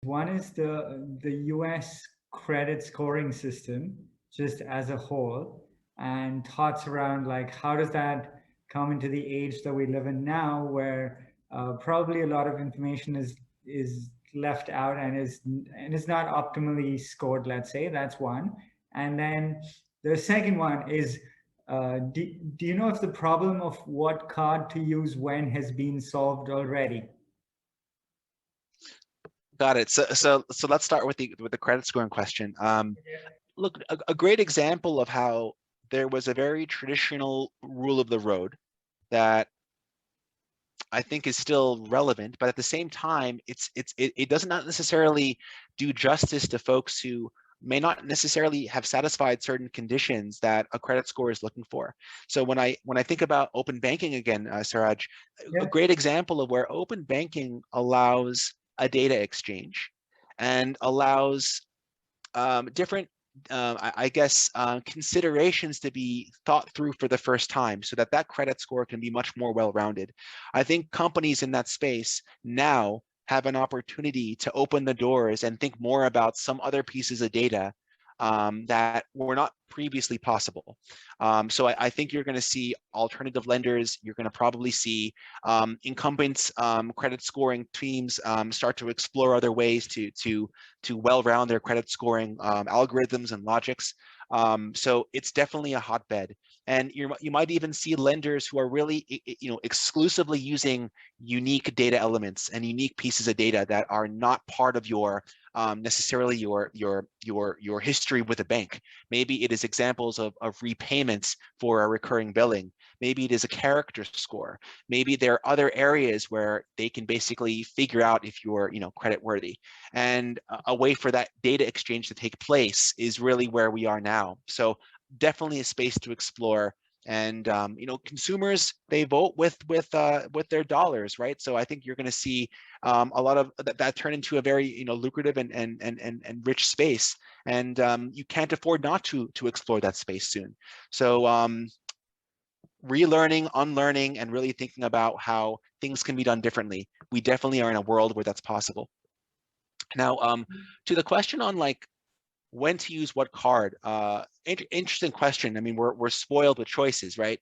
One is the US credit scoring system, just as a whole, and thoughts around like how does that come into the age that we live in now, where probably a lot of information is left out and is not optimally scored. Let's say that's one, and then the second one is. Do you know if the problem of what card to use when has been solved already? Got it. So let's start with the credit scoring question. Look, a great example of how there was a very traditional rule of the road that I think is still relevant, but at the same time, it does not necessarily do justice to folks who may not necessarily have satisfied certain conditions that a credit score is looking for. So when I think about open banking again, Siraj, a great example of where open banking allows a data exchange and allows different I guess considerations to be thought through for the first time so that that credit score can be much more well-rounded. I think companies in that space now have an opportunity to open the doors and think more about some other pieces of data that were not previously possible. So I think you're going to see alternative lenders. You're going to probably see incumbents credit scoring teams start to explore other ways to well-round their credit scoring algorithms and logics. So it's definitely a hotbed. And you might even see lenders who are really, exclusively using unique data elements and unique pieces of data that are not part of your necessarily your history with a bank. Maybe it is examples of repayments for a recurring billing. Maybe it is a character score. Maybe there are other areas where they can basically figure out if you're, credit worthy. And a way for that data exchange to take place is really where we are now. So definitely a space to explore. And consumers, they vote with their dollars, right? So I think you're going to see a lot of that turn into a very lucrative and rich space, and you can't afford not to explore that space soon. So relearning, unlearning, and really thinking about how things can be done differently. We definitely are in a world where that's possible. Now, to the question on like when to use what card, interesting question. I mean, we're spoiled with choices, right?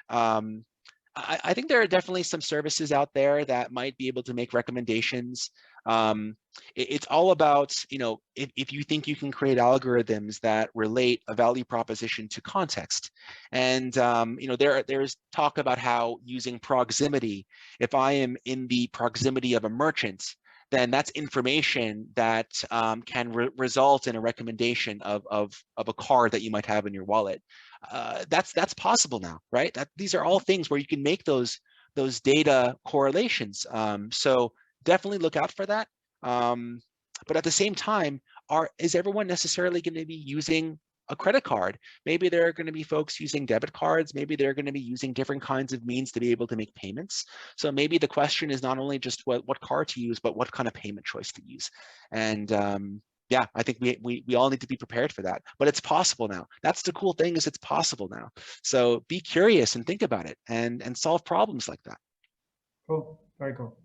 I think there are definitely some services out there that might be able to make recommendations. It's all about, if you think you can create algorithms that relate a value proposition to context. And, there's talk about how using proximity, if I am in the proximity of a merchant, then that's information that can result in a recommendation of a card that you might have in your wallet. That's possible now, right? These are all things where you can make those data correlations. So definitely look out for that. But at the same time, is everyone necessarily going to be using a credit card? Maybe there are going to be folks using debit cards. Maybe they're going to be using different kinds of means to be able to make payments. So maybe the question is not only just what card to use, but what kind of payment choice to use. And yeah, I think we all need to be prepared for that. But it's possible now. That's the cool thing, is it's possible now. So be curious and think about it and solve problems like that. Cool. Very cool.